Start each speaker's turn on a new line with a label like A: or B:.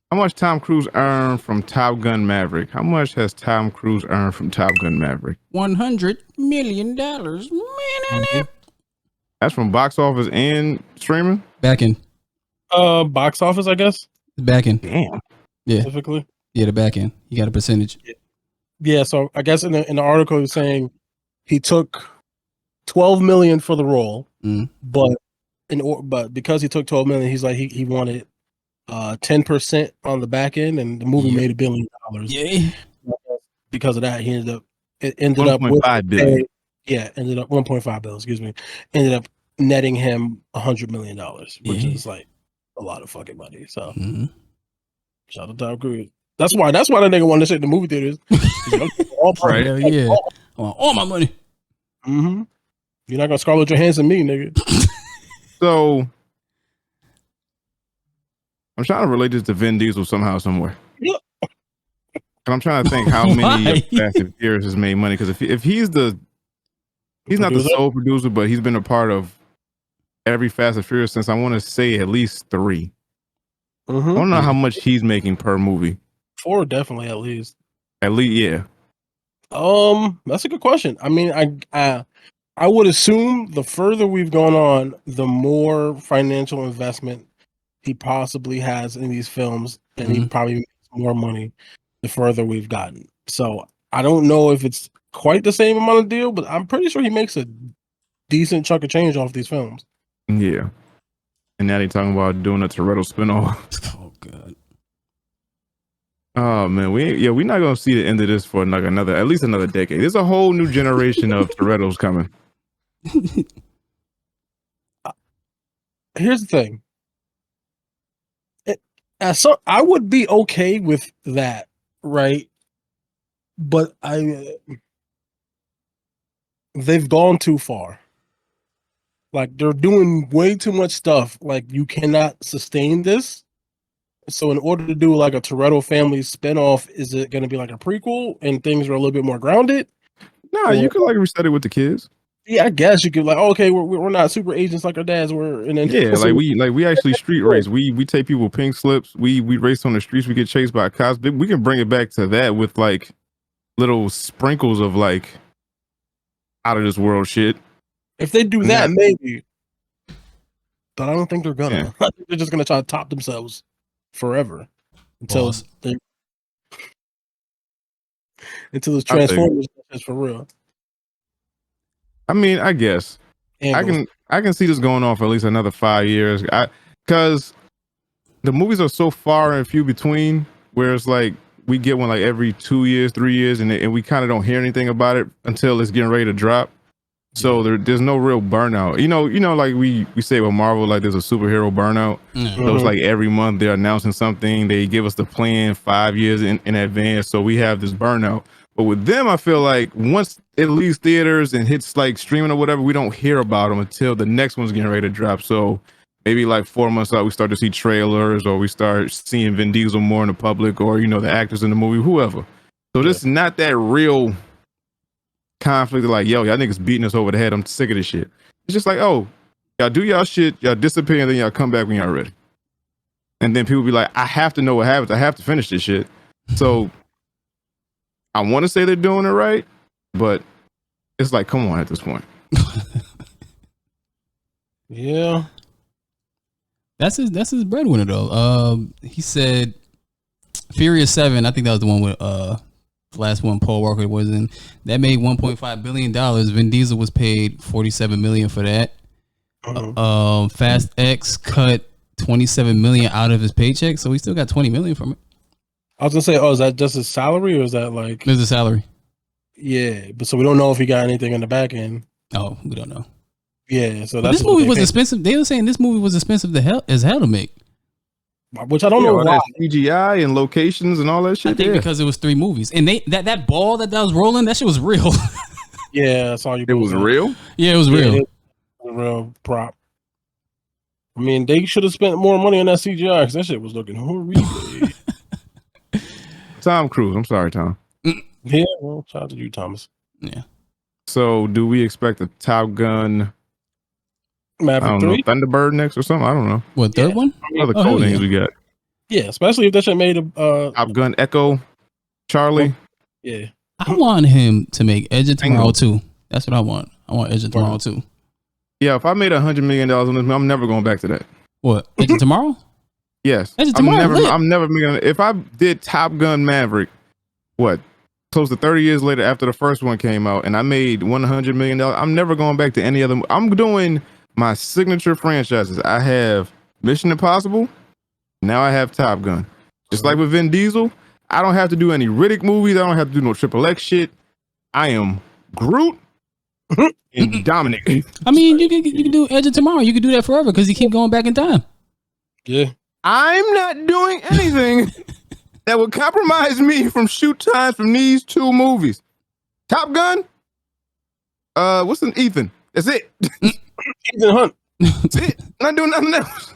A: How much Tom Cruise earned from Top Gun Maverick? How much has Tom Cruise earned from Top Gun Maverick?
B: $100 million.
A: That's from box office and streaming?
B: Back in.
C: Box office, I guess.
B: Back in.
A: Damn.
B: Yeah.
C: Specifically.
B: Yeah, the back end. He got a percentage.
C: Yeah, so I guess in the article he's saying he took $12 million for the role, but because he took $12 million, he's like he wanted 10% on the back end, and the movie made $1 billion.
B: Yeah.
C: Because of that, he ended up with
A: $1.5 billion.
C: Ended up 1.5 billion. Excuse me. Ended up netting him $100 million, which is like a lot of fucking money. So shout out to Tom Cruise. That's why the nigga wanted to sit in the movie theaters.
B: Right? Yeah. I want all my money.
C: Mm-hmm. You're not gonna Scarlett Johansson me, nigga.
A: So I'm trying to relate this to Vin Diesel somehow, somewhere.
C: Yeah.
A: And I'm trying to think how many Fast and Furious has made money, because if he's not the sole producer, but he's been a part of every Fast and Furious since, I want to say, at least 3. I don't know how much he's making per movie.
C: 4 definitely at least.
A: At least, yeah.
C: That's a good question. I mean, I would assume the further we've gone on, the more financial investment he possibly has in these films, and he probably makes more money the further we've gotten. So I don't know if it's quite the same amount of deal, but I'm pretty sure he makes a decent chunk of change off these films.
A: Yeah. And now they're talking about doing a Toretto spinoff.
B: Oh god.
A: Oh man, we're not gonna see the end of this for like at least another decade. There's a whole new generation of Torettos coming.
C: Here's the thing. I would be okay with that, right? But they've gone too far. Like, they're doing way too much stuff. Like, you cannot sustain this. So in order to do like a Toretto family spinoff, is it going to be like a prequel and things are a little bit more grounded?
A: No, you could like reset it with the kids.
C: Yeah, I guess you could like, okay, we're not super agents like our dads were, and then
A: we actually street race. We take people pink slips. We race on the streets. We get chased by cops. We can bring it back to that with like little sprinkles of like out of this world shit.
C: If they do that, maybe. But I don't think they're gonna. Yeah. I think they're just gonna try to top themselves forever until the Transformers is for real.
A: I mean, I guess I can see this going on for at least another 5 years. Because the movies are so far and few between, where it's like we get one like every 2 years, 3 years, and we kind of don't hear anything about it until it's getting ready to drop. So there's no real burnout. You know, like we say with Marvel, like there's a superhero burnout. So it's like every month they're announcing something. They give us the plan 5 years in advance. So we have this burnout. But with them, I feel like once it leaves theaters and hits like streaming or whatever, we don't hear about them until the next one's getting ready to drop. So maybe like 4 months out, we start to see trailers, or we start seeing Vin Diesel more in the public, or, you know, the actors in the movie, whoever. So this is not that real conflict of like, yo, y'all niggas beating us over the head. I'm sick of this shit. It's just like, oh, y'all do y'all shit, y'all disappear, and then y'all come back when y'all ready. And then people be like, I have to know what happens. I have to finish this shit. So I want to say they're doing it right, but it's like, come on at this point.
C: Yeah.
B: That's his breadwinner though. He said Furious 7, I think that was the one with the last one Paul Walker was in. That made $1.5 billion. Vin Diesel was paid $47 million for that. Fast X cut $27 million out of his paycheck, so he still got $20 million from it.
C: I was gonna say, is that just his salary, or is that like?
B: There's a salary.
C: Yeah, but so we don't know if he got anything in the back end.
B: Oh, we don't know.
C: Yeah, so
B: this movie was expensive. They were saying this movie was expensive as hell to make.
C: Which I don't know why.
A: CGI and locations and all that shit.
B: I think because it was 3 movies, and that ball that was rolling, that shit was real.
C: Yeah, that's all you.
A: It was real.
B: Yeah, it was real.
C: It was a real prop. I mean, they should have spent more money on that CGI because that shit was looking horrible.
A: Tom Cruise. I'm sorry, Tom.
C: Yeah, well, shout out to you, Thomas.
B: Yeah.
A: So, do we expect a Top Gun
C: Maverick 3?
A: Thunderbird next or something? I don't know.
B: What, third one?
A: What other cool names we got?
C: Yeah, especially if that shit made a
A: Top Gun Echo, Charlie.
C: Yeah.
B: I want him to make Edge of Tomorrow
A: Tango.
B: 2. That's what I want. I want Edge of Tomorrow 2.
A: Yeah, if I made $100 million on this, I'm never going back to that.
B: What? Edge of Tomorrow?
A: Yes.
B: Edge of Tomorrow.
A: I'm never making. If I did Top Gun Maverick, what? Close to 30 years later after the first one came out, and I made $100 million, I'm never going back to any other. I'm doing my signature franchises. I have Mission Impossible. Now I have Top Gun. Just like with Vin Diesel, I don't have to do any Riddick movies. I don't have to do no Triple X shit. I am Groot and Dominic.
B: I mean, you can do Edge of Tomorrow. You can do that forever because you keep going back in time.
C: Yeah.
A: I'm not doing anything that would compromise me from shoot times from these two movies. Top Gun. What's an Ethan? That's it.
C: Ethan Hunt.
A: That's it. Not doing nothing else.